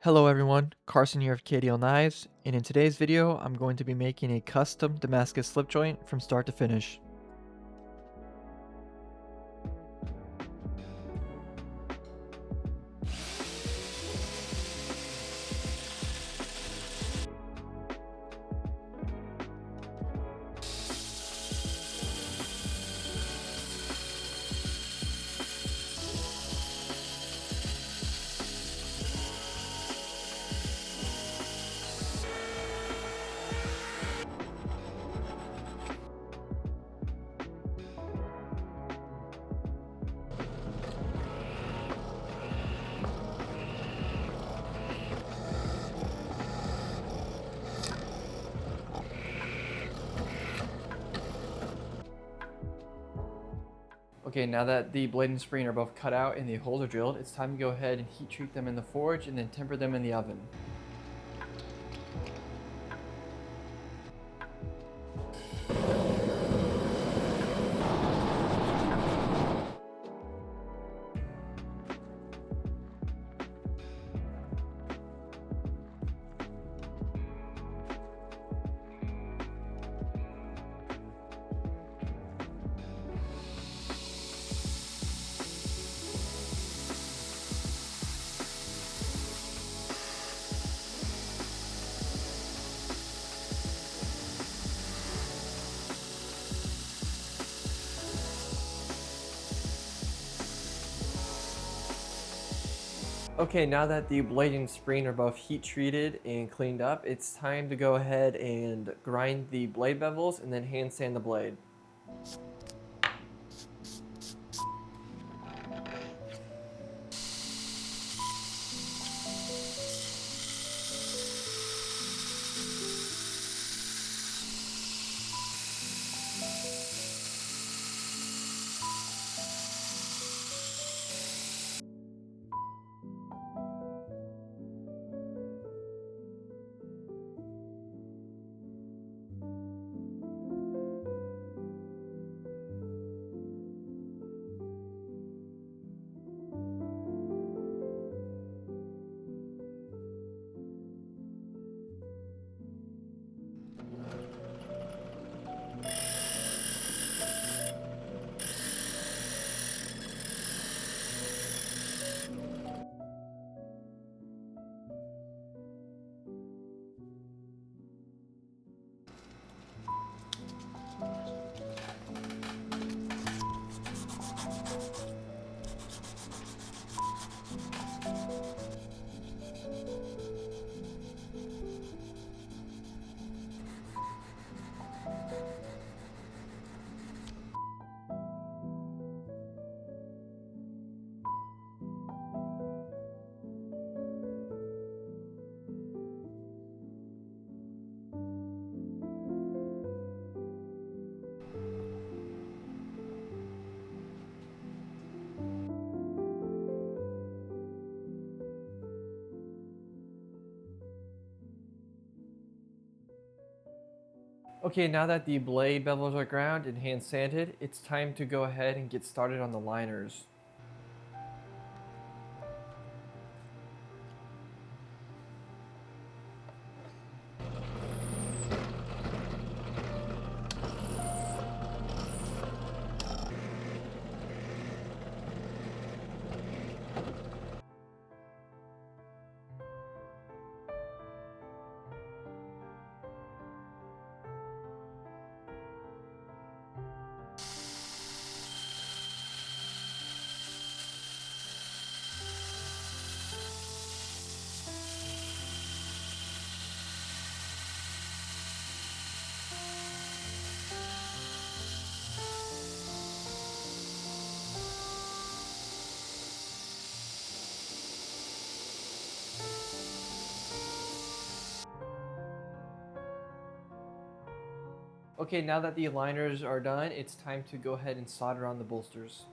Hello everyone, Karson here of KDL Knives, and in today's video I'm going to be making a custom Damascus slip joint from start to finish. Okay, now that the blade and spring are both cut out and the holes are drilled, it's time to go ahead and heat treat them in the forge and then temper them in the oven. Okay, now that the blade and spring are both heat treated and cleaned up, it's time to go ahead and grind the blade bevels and then hand sand the blade. Okay, now that the blade bevels are ground and hand sanded, it's time to go ahead and get started on the liners. Okay, now that the liners are done, it's time to go ahead and solder on the bolsters.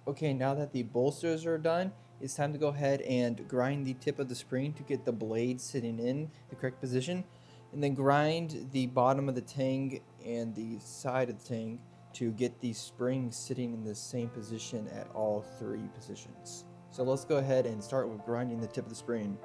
Okay, now that the bolsters are done, it's time to go ahead and grind the tip of the spring to get the blade sitting in the correct position, and then grind the bottom of the tang and the side of the tang to get the spring sitting in the same position at all three positions. So let's go ahead and start with grinding the tip of the spring.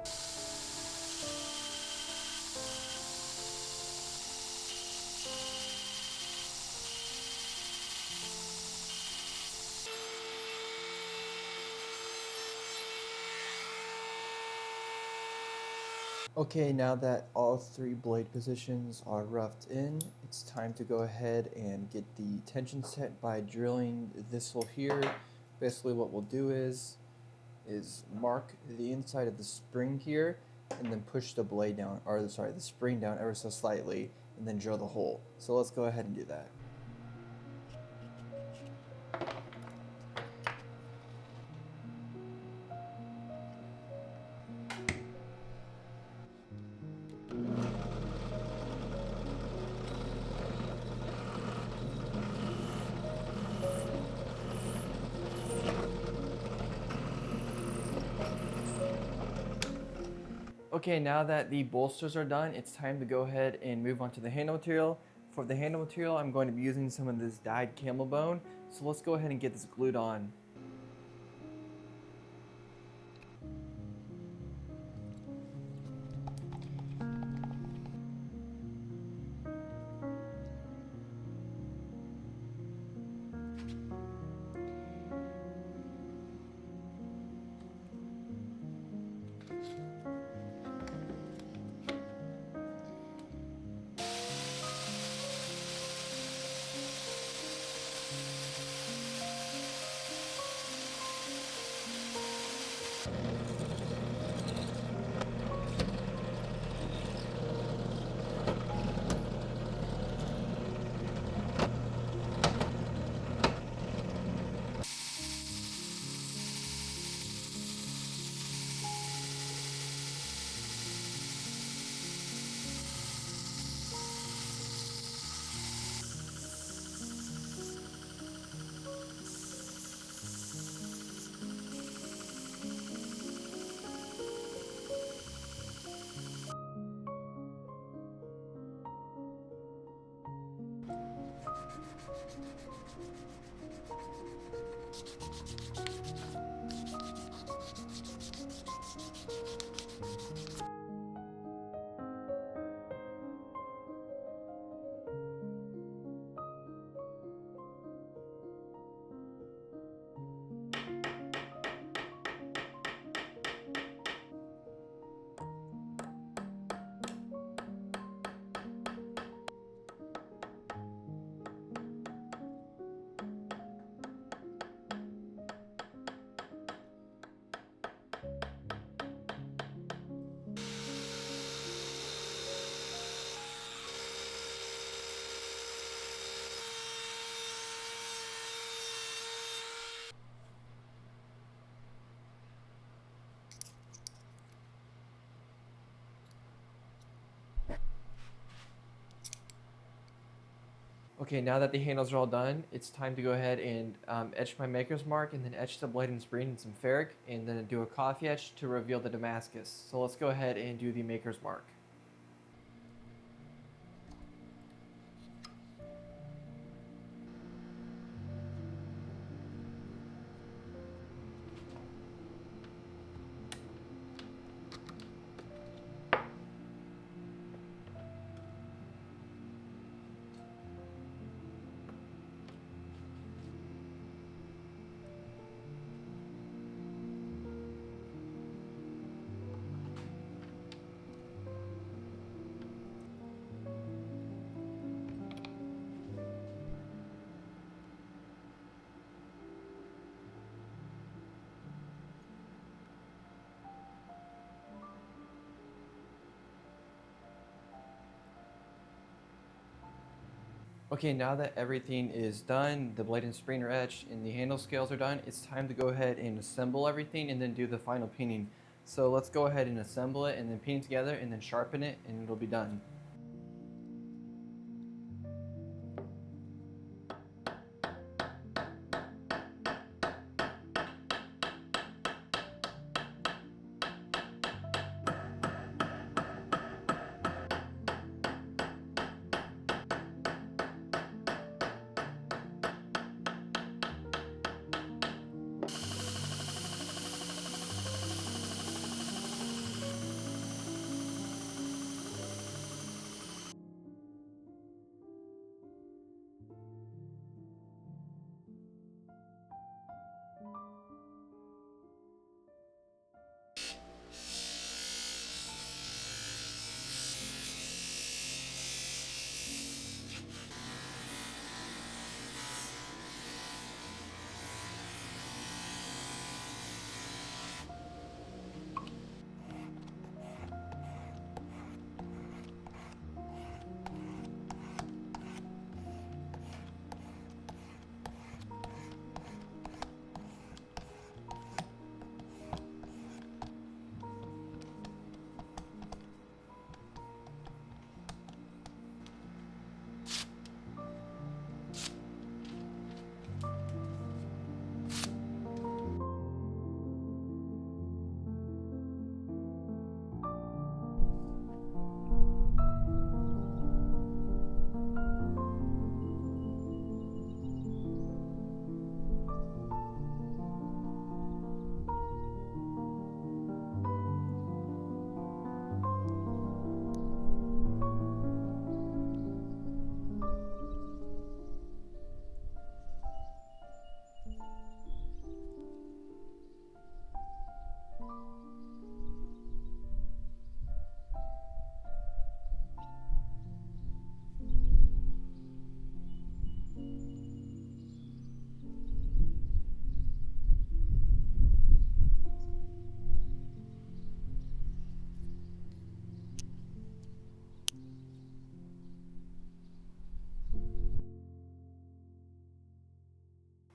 Okay, now that all three blade positions are roughed in, it's time to go ahead and get the tension set by drilling this hole here. Basically what we'll do is mark the inside of the spring here and then push the blade down, or sorry, the spring down ever so slightly and then drill the hole. So let's go ahead and do that. Okay, now that the bolsters are done, it's time to go ahead and move on to the handle material. For the handle material, I'm going to be using some of this dyed camel bone. So let's go ahead and get this glued on. Okay, now that the handles are all done, it's time to go ahead and etch my maker's mark and then etch the blade and spring in some ferric and then do a coffee etch to reveal the Damascus. So let's go ahead and do the maker's mark. Okay, now that everything is done, the blade and spring are etched and the handle scales are done, it's time to go ahead and assemble everything and then do the final peening. So let's go ahead and assemble it and then peen it together and then sharpen it and it'll be done.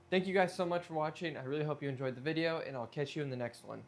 Thank you guys so much for watching. I really hope you enjoyed the video, and I'll catch you in the next one.